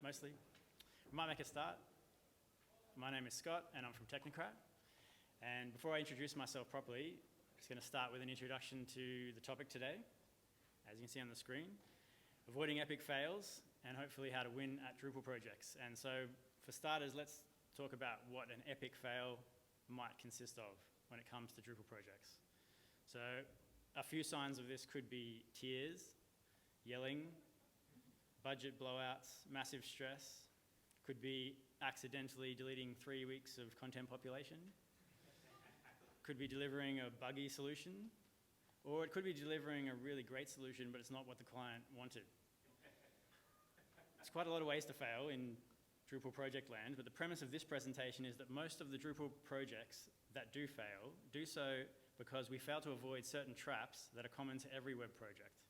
mostly. We might make a start. My name is Scott, and I'm from Technocrat. And before I introduce myself properly, I'm just going to start with an introduction to the topic today. As you can see on the screen, avoiding epic fails, and hopefully how to win at Drupal projects. And so, for starters, let's talk about what an epic fail might consist of when it comes to Drupal projects. So, a few signs of this could be tears, yelling, budget blowouts, massive stress, could be accidentally deleting 3 weeks of content population, could be delivering a buggy solution, or it could be delivering a really great solution, but it's not what the client wanted. There's quite a lot of ways to fail in Drupal project land, but the premise of this presentation is that most of the Drupal projects that do fail do so because we fail to avoid certain traps that are common to every web project.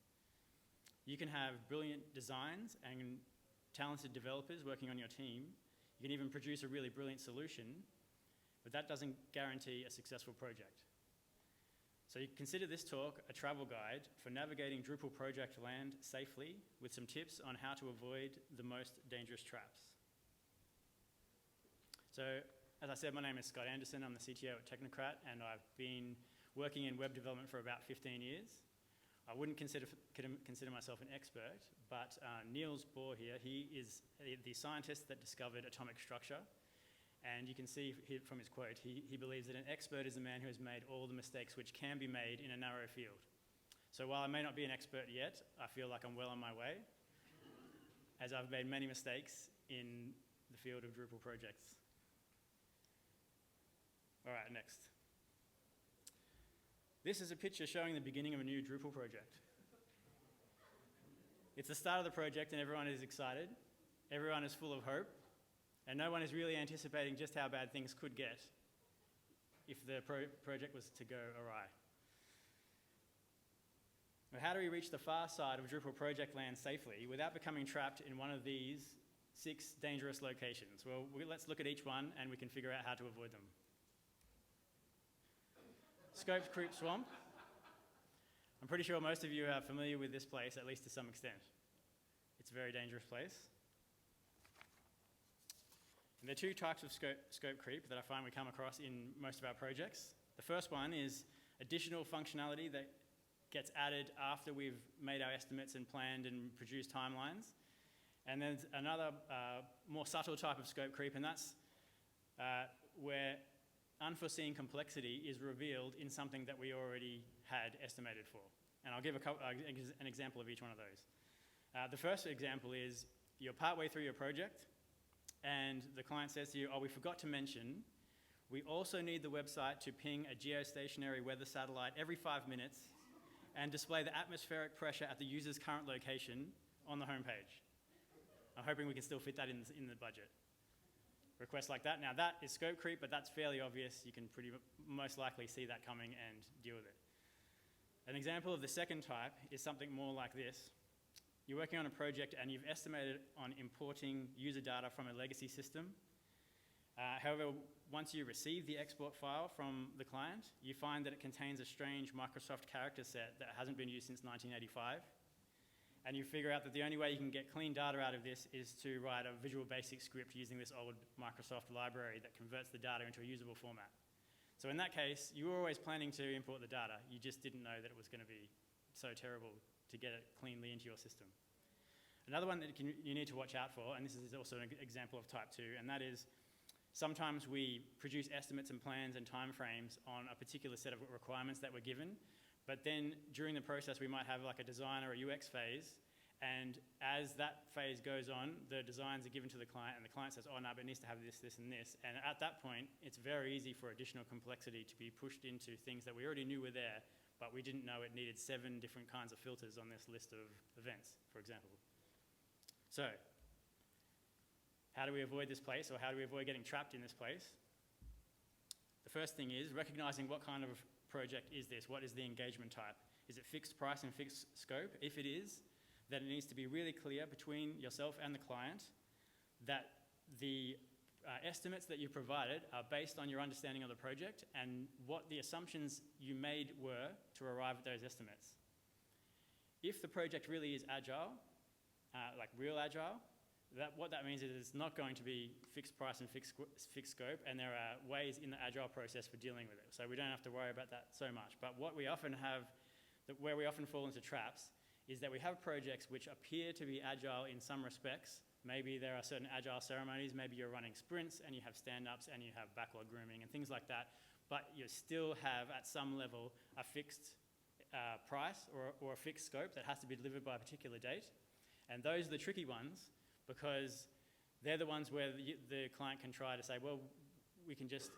You can have brilliant designs and talented developers working on your team. You can even produce a really brilliant solution, but that doesn't guarantee a successful project. So you consider this talk a travel guide for navigating Drupal project land safely with some tips on how to avoid the most dangerous traps. So, as I said, my name is Scott Anderson. I'm the CTO at Technocrat, and I've been working in web development for about 15 years. I wouldn't consider myself an expert, but Niels Bohr here, he is the scientist that discovered atomic structure. And you can see from his quote, he believes that an expert is a man who has made all the mistakes which can be made in a narrow field. So while I may not be an expert yet, I feel like I'm well on my way, as I've made many mistakes in the field of Drupal projects. All right, next. This is a picture showing the beginning of a new Drupal project. It's the start of the project and everyone is excited. Everyone is full of hope. And no one is really anticipating just how bad things could get if the project was to go awry. Now, how do we reach the far side of Drupal project land safely without becoming trapped in one of these 6 dangerous locations? Well, let's look at each one and we can figure out how to avoid them. Scope Creep Swamp. I'm pretty sure most of you are familiar with this place, at least to some extent. It's a very dangerous place. And there are 2 types of scope creep that I find we come across in most of our projects. The first one is additional functionality that gets added after we've made our estimates and planned and produced timelines. And then another more subtle type of scope creep, and that's where unforeseen complexity is revealed in something that we already had estimated for. And I'll give an example of each one of those. The first example is you're partway through your project, and the client says to you, oh, we forgot to mention, we also need the website to ping a geostationary weather satellite every 5 minutes and display the atmospheric pressure at the user's current location on the homepage. I'm hoping we can still fit that in the budget. Requests like that. Now that is scope creep, but that's fairly obvious. You can most likely see that coming and deal with it. An example of the second type is something more like this. You're working on a project and you've estimated on importing user data from a legacy system. However, once you receive the export file from the client, you find that it contains a strange Microsoft character set that hasn't been used since 1985. And you figure out that the only way you can get clean data out of this is to write a Visual Basic script using this old Microsoft library that converts the data into a usable format. So in that case, you were always planning to import the data. You just didn't know that it was going to be so terrible to get it cleanly into your system. Another one that you need to watch out for, and this is also an example of type 2, and that is sometimes we produce estimates and plans and timeframes on a particular set of requirements that we're given, but then during the process we might have like a design or a UX phase, and as that phase goes on, the designs are given to the client and the client says, oh no, but it needs to have this, this and this, and at that point it's very easy for additional complexity to be pushed into things that we already knew were there, but we didn't know it needed 7 different kinds of filters on this list of events, for example. So, how do we avoid this place, or how do we avoid getting trapped in this place? The first thing is recognizing what kind of project is this? What is the engagement type? Is it fixed price and fixed scope? If it is, then it needs to be really clear between yourself and the client that the estimates that you provided are based on your understanding of the project and what the assumptions you made were to arrive at those estimates. If the project really is agile, like real agile, What that means is it's not going to be fixed price and fixed scope, and there are ways in the agile process for dealing with it. So we don't have to worry about that so much. But what we often have, where we often fall into traps, is that we have projects which appear to be agile in some respects. Maybe there are certain agile ceremonies, maybe you're running sprints and you have stand-ups and you have backlog grooming and things like that, but you still have at some level a fixed price or a fixed scope that has to be delivered by a particular date. And those are the tricky ones, because they're the ones where the client can try to say, well, we can just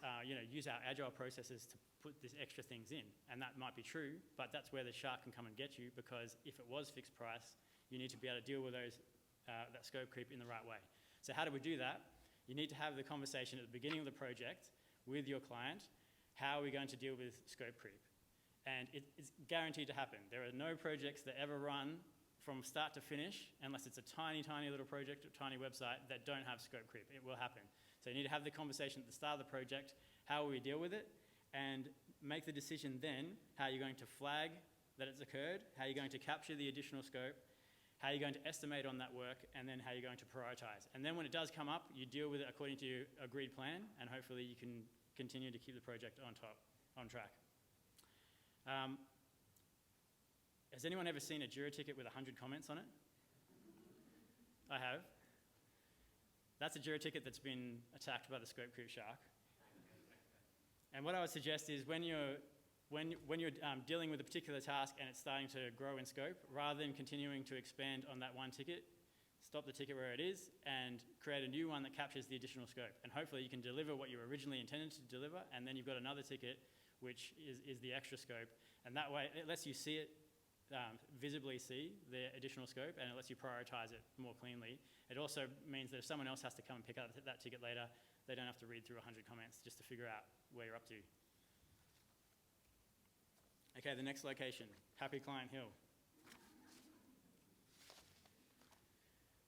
use our agile processes to put these extra things in. And that might be true, but that's where the shark can come and get you, because if it was fixed price, you need to be able to deal with that scope creep in the right way. So how do we do that? You need to have the conversation at the beginning of the project with your client. How are we going to deal with scope creep? And it's guaranteed to happen. There are no projects that ever run from start to finish, unless it's a tiny, tiny little project or tiny website, that don't have scope creep. It will happen. So you need to have the conversation at the start of the project, how will we deal with it, and make the decision then how you're going to flag that it's occurred, how you're going to capture the additional scope, how you're going to estimate on that work, and then how you're going to prioritize. And then when it does come up, you deal with it according to your agreed plan, and hopefully you can continue to keep the project on track. Has anyone ever seen a Jira ticket with 100 comments on it? I have. That's a Jira ticket that's been attacked by the scope creep shark. And what I would suggest is when you're dealing with a particular task and it's starting to grow in scope, rather than continuing to expand on that one ticket, stop the ticket where it is and create a new one that captures the additional scope. And hopefully you can deliver what you originally intended to deliver, and then you've got another ticket which is the extra scope. And that way it lets you see it, visibly see the additional scope, and it lets you prioritize it more cleanly. It also means that if someone else has to come and pick up that ticket later, they don't have to read through 100 comments just to figure out where you're up to. Okay, the next location, Happy Client Hill.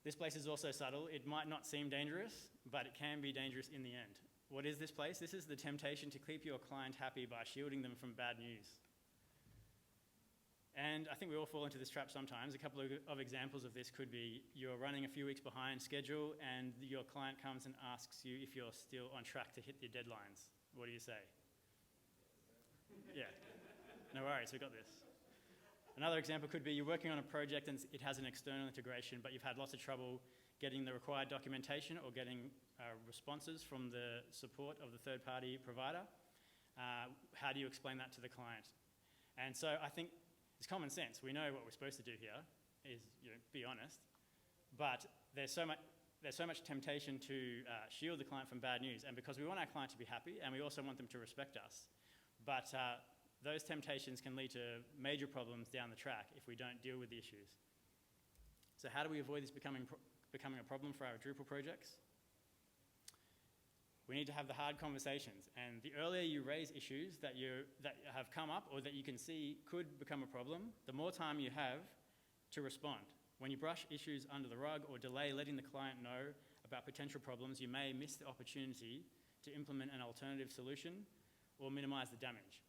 This place is also subtle. It might not seem dangerous, but it can be dangerous in the end. What is this place? This is the temptation to keep your client happy by shielding them from bad news. And I think we all fall into this trap sometimes. A couple of examples of this could be you're running a few weeks behind schedule and your client comes and asks you if you're still on track to hit your deadlines. What do you say? Yeah, no worries, we got this. Another example could be you're working on a project and it has an external integration, but you've had lots of trouble getting the required documentation or getting responses from the support of the third-party provider. How do you explain that to the client? And so I think it's common sense. We know what we're supposed to do here is, be honest. But there's so much temptation to shield the client from bad news. And because we want our client to be happy and we also want them to respect us. But those temptations can lead to major problems down the track if we don't deal with the issues. So how do we avoid this becoming a problem for our Drupal projects? We need to have the hard conversations, and the earlier you raise issues that have come up or that you can see could become a problem, the more time you have to respond. When you brush issues under the rug or delay letting the client know about potential problems, you may miss the opportunity to implement an alternative solution or minimize the damage.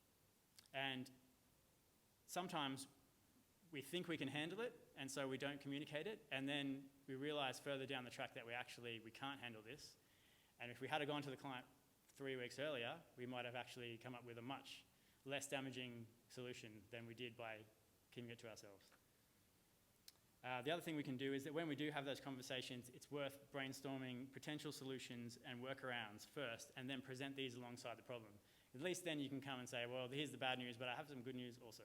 And sometimes we think we can handle it, and so we don't communicate it, and then we realize further down the track that we can't handle this. And if we had gone to the client 3 weeks earlier, we might have actually come up with a much less damaging solution than we did by keeping it to ourselves. The other thing we can do is that when we do have those conversations, it's worth brainstorming potential solutions and workarounds first, and then present these alongside the problem. At least then you can come and say, well, here's the bad news, but I have some good news also.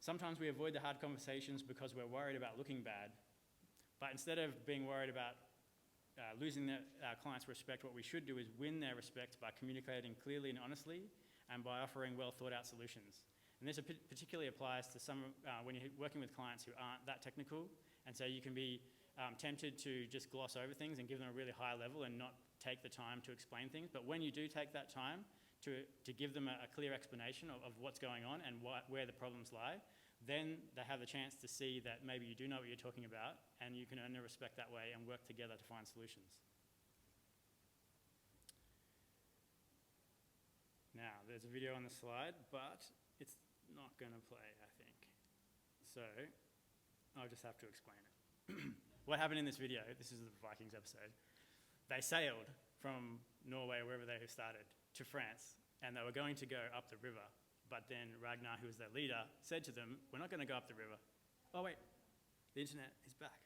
Sometimes we avoid the hard conversations because we're worried about looking bad, but instead of being worried about losing our clients' respect, what we should do is win their respect by communicating clearly and honestly and by offering well thought out solutions. And this particularly applies to when you're working with clients who aren't that technical, and so you can be tempted to just gloss over things and give them a really high level and not take the time to explain things. But when you do take that time to give them a clear explanation of what's going on and where the problems lie, then they have the chance to see that maybe you do know what you're talking about, and you can earn their respect that way and work together to find solutions. Now, there's a video on the slide, but it's not going to play, I think. So I'll just have to explain it. what happened in this video, this is the Vikings episode, they sailed from Norway, wherever they started, to France, and they were going to go up the river. But then Ragnar, who was their leader, said to them, we're not going to go up the river. Oh wait, the internet is back.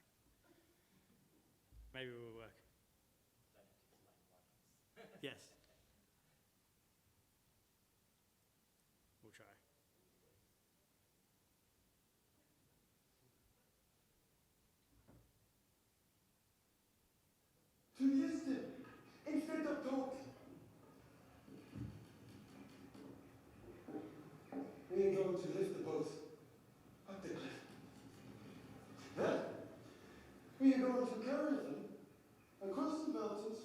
Maybe it will work. Yes. We'll try. To listen instead of talking. We are going to lift the boat up the cliff. Then we are going to carry them across the mountains,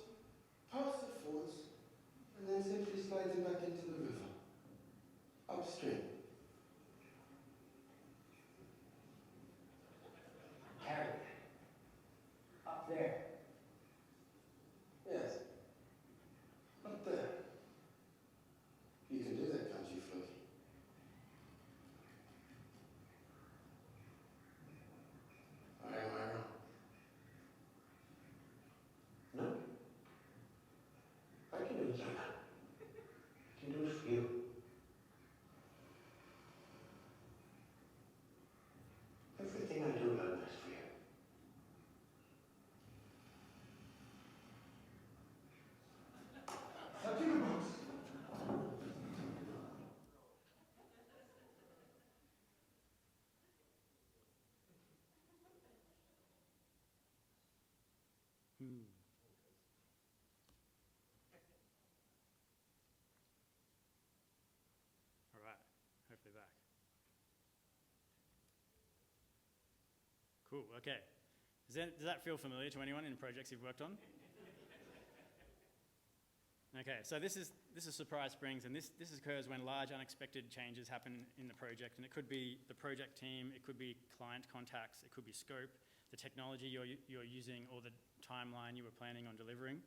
past the fords, and then simply slide them back into the river, upstream. Carry them. Up there. Yes. Up there. You can do that, can't you, Floki? Or am I wrong? No? I can do it, Zana. I can do it for you. Everything I do, Lana, is for you. Touching the box. All right, hopefully back. Cool, okay. Does that feel familiar to anyone in projects you've worked on? Okay, so this is Surprise Springs, and this occurs when large unexpected changes happen in the project, and it could be the project team, it could be client contacts, it could be scope, the technology you're using, or the timeline you were planning on delivering.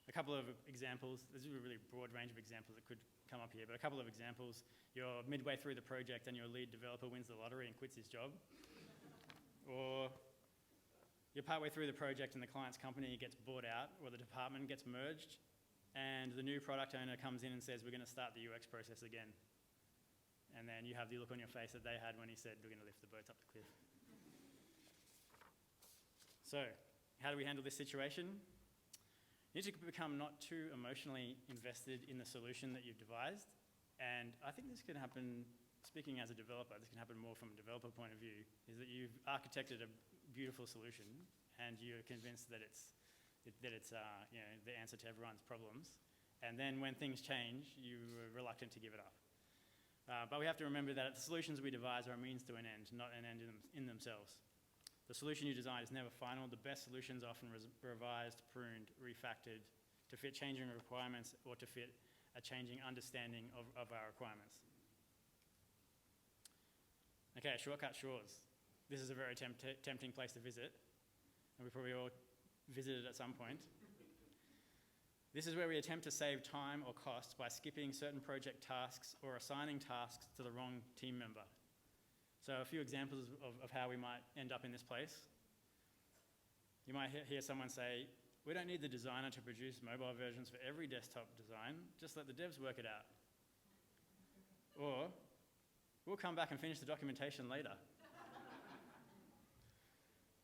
A couple of examples, there's a really broad range of examples that could come up here, but a couple of examples. You're midway through the project and your lead developer wins the lottery and quits his job. Or you're partway through the project and the client's company gets bought out, or the department gets merged, and the new product owner comes in and says, we're going to start the UX process again. And then you have the look on your face that they had when he said, we're going to lift the boats up the cliff. So, how do we handle this situation? You need to become not too emotionally invested in the solution that you've devised. And I think this can happen, speaking as a developer, this can happen more from a developer point of view, is that you've architected a beautiful solution and you're convinced that it's the answer to everyone's problems. And then when things change, you're reluctant to give it up. But we have to remember that the solutions we devise are a means to an end, not an end in themselves. The solution you design is never final. The best solutions are often revised, pruned, refactored to fit changing requirements or to fit a changing understanding of our requirements. Okay, Shortcut Shores. This is a very tempting place to visit, and we probably all visited at some point. This is where we attempt to save time or cost by skipping certain project tasks or assigning tasks to the wrong team member. So a few examples of how we might end up in this place. You might hear someone say, we don't need the designer to produce mobile versions for every desktop design, just let the devs work it out. Or, we'll come back and finish the documentation later.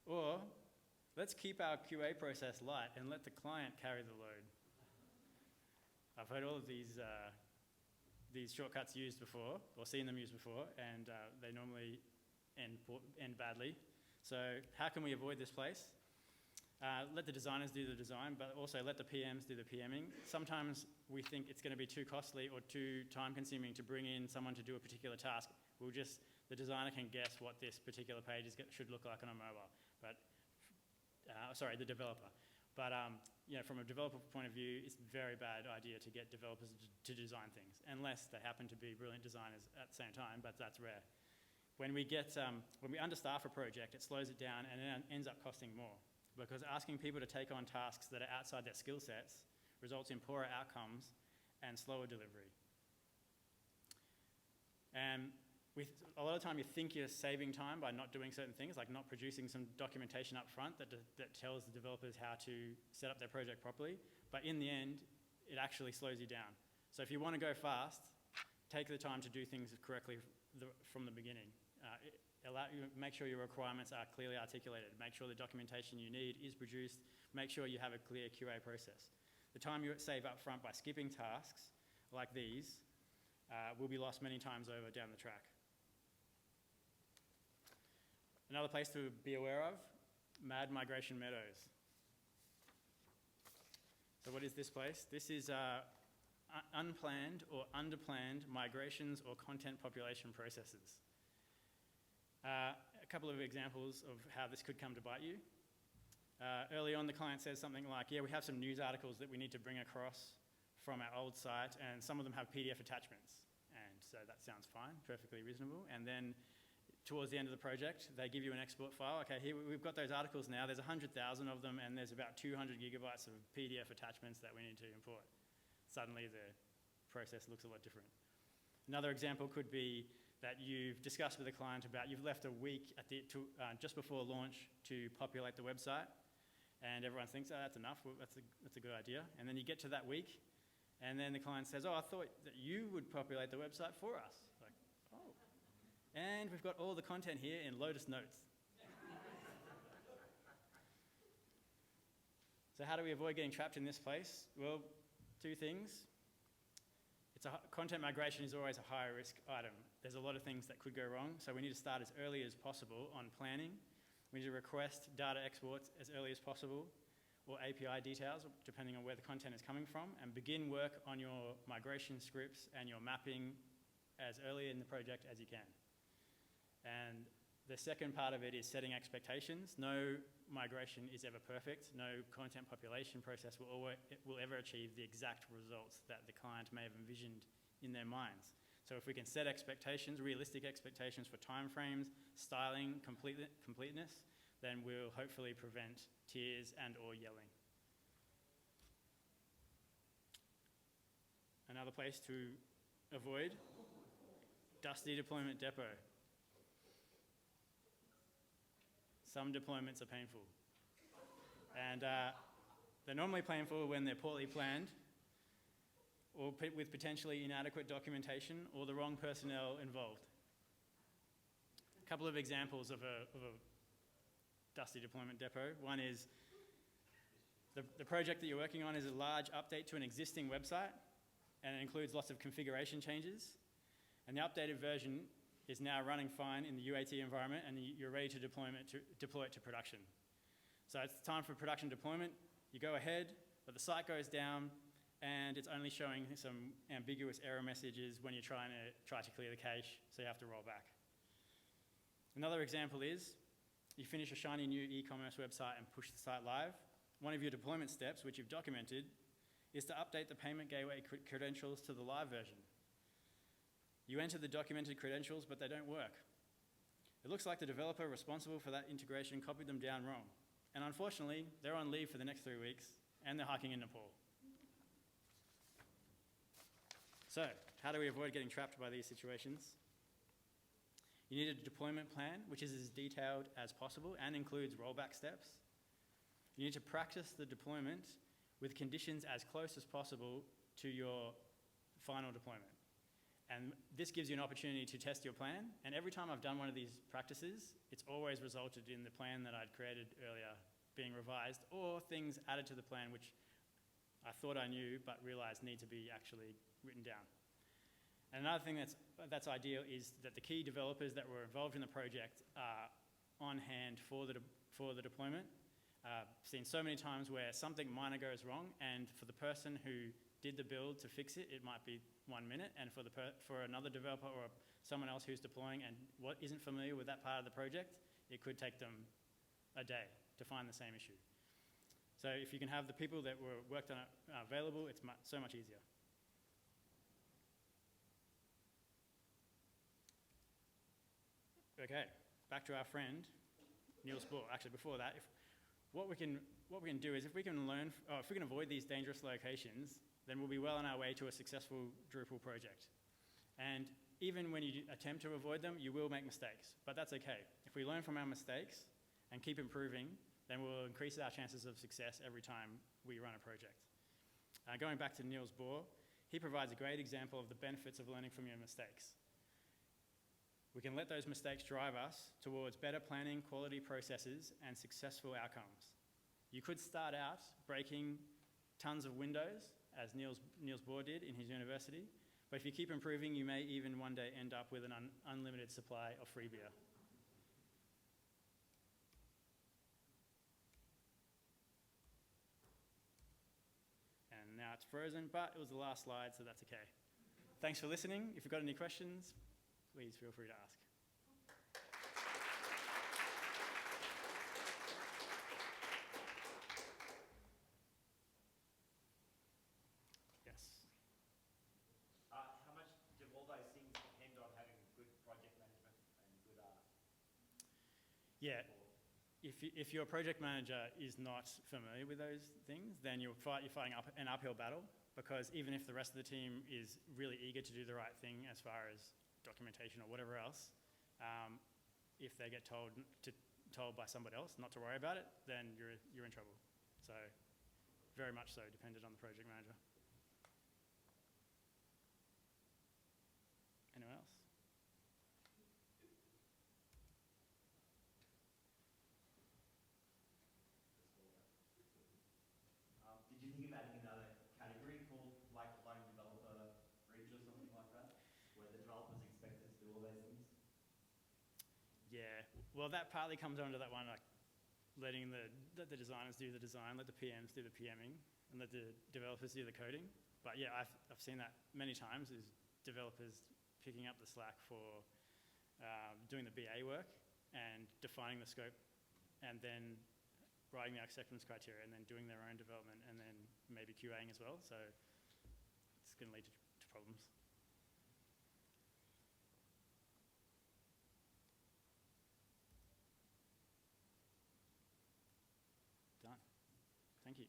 Or, let's keep our QA process light and let the client carry the load. I've heard all of these shortcuts used before, or seen them used before, and they normally end badly. So how can we avoid this place? Let the designers do the design, but also let the PMs do the PMing. Sometimes we think it's going to be too costly or too time-consuming to bring in someone to do a particular task. The designer can guess what this particular page should look like on a mobile, the developer. But from a developer point of view, it's a very bad idea to get developers to design things, unless they happen to be brilliant designers at the same time, but that's rare. When we understaff a project, it slows it down and it ends up costing more, because asking people to take on tasks that are outside their skill sets results in poorer outcomes and slower delivery. And a lot of time you think you're saving time by not doing certain things, like not producing some documentation up front that tells the developers how to set up their project properly. But in the end, it actually slows you down. So if you want to go fast, take the time to do things correctly from the beginning. Make sure your requirements are clearly articulated. Make sure the documentation you need is produced. Make sure you have a clear QA process. The time you save up front by skipping tasks like these will be lost many times over down the track. Another place to be aware of, Migration Meadows. So what is this place? This is unplanned or underplanned migrations or content population processes. A couple of examples of how this could come to bite you. Early on, the client says something like, yeah, we have some news articles that we need to bring across from our old site, and some of them have PDF attachments. And so that sounds fine, perfectly reasonable. And then towards the end of the project, they give you an export file. Okay, here we've got those articles now. There's 100,000 of them, and there's about 200 gigabytes of PDF attachments that we need to import. Suddenly, the process looks a lot different. Another example could be that you've discussed with the client about you've left a week just before launch to populate the website, and everyone thinks, oh, that's enough. Well, that's a good idea. And then you get to that week, and then the client says, oh, I thought that you would populate the website for us. Like, oh. And we've got all the content here in Lotus Notes. So how do we avoid getting trapped in this place? Well, two things. Content migration is always a high risk item. There's a lot of things that could go wrong, so we need to start as early as possible on planning. We need to request data exports as early as possible, or API details, depending on where the content is coming from, and begin work on your migration scripts and your mapping as early in the project as you can. And the second part of it is setting expectations. No migration is ever perfect. No content population process will ever achieve the exact results that the client may have envisioned in their minds. So if we can set expectations, realistic expectations for timeframes, styling, completeness, then we'll hopefully prevent tears and or yelling. Another place to avoid, dusty deployment depot. Some deployments are painful. And they're normally painful when they're poorly planned, or with potentially inadequate documentation, or the wrong personnel involved. A couple of examples of a dusty deployment depot. One is the project that you're working on is a large update to an existing website, and it includes lots of configuration changes. And the updated version is now running fine in the UAT environment, and you're ready to deploy it to production. So it's time for production deployment. You go ahead, but the site goes down, and it's only showing some ambiguous error messages when you're trying to clear the cache, so you have to roll back. Another example is you finish a shiny new e-commerce website and push the site live. One of your deployment steps, which you've documented, is to update the payment gateway credentials to the live version. You enter the documented credentials, but they don't work. It looks like the developer responsible for that integration copied them down wrong. And unfortunately, they're on leave for the next 3 weeks, and they're hiking in Nepal. So, how do we avoid getting trapped by these situations? You need a deployment plan, which is as detailed as possible and includes rollback steps. You need to practice the deployment with conditions as close as possible to your final deployment. And this gives you an opportunity to test your plan. And every time I've done one of these practices, it's always resulted in the plan that I'd created earlier being revised, or things added to the plan which I thought I knew but realized need to be actually written down. And another thing that's ideal is that the key developers that were involved in the project are on hand for the deployment. Seen so many times where something minor goes wrong, and for the person who did the build to fix it, it might be 1 minute, and for another developer or someone else who's deploying and isn't familiar with that part of the project, it could take them a day to find the same issue. So if you can have the people that worked on it available, it's so much easier. Okay, back to our friend Niels Bohr. Actually, before that, what we can do is if we can avoid these dangerous locations, then we'll be well on our way to a successful Drupal project. And even when you attempt to avoid them, you will make mistakes, but that's okay. If we learn from our mistakes and keep improving, then we'll increase our chances of success every time we run a project. Going back to Niels Bohr, he provides a great example of the benefits of learning from your mistakes. We can let those mistakes drive us towards better planning, quality processes, and successful outcomes. You could start out breaking tons of windows, as Niels Bohr did in his university, but if you keep improving, you may even one day end up with an unlimited supply of free beer. And now it's frozen, but it was the last slide, so that's okay. Thanks for listening. If you've got any questions, please feel free to ask. Yes. How much do all those things depend on having good project management and good Yeah. If your project manager is not familiar with those things, then you're fighting an uphill battle, because even if the rest of the team is really eager to do the right thing as far as documentation or whatever else, if they get told by somebody else not to worry about it, then you're in trouble. So very much so dependent on the project manager. Anyone else? Did you think about another category called like lone developer bridge or something like that, where the developer's expected to do all those things? Yeah, well, that partly comes under that one, like letting the designers do the design, let the PMs do the PMing, and let the developers do the coding. But yeah, I've seen that many times, is developers picking up the slack for doing the BA work and defining the scope, and then writing the acceptance criteria, and then doing their own development, and then maybe QAing as well. So it's going to lead to problems. Done. Thank you.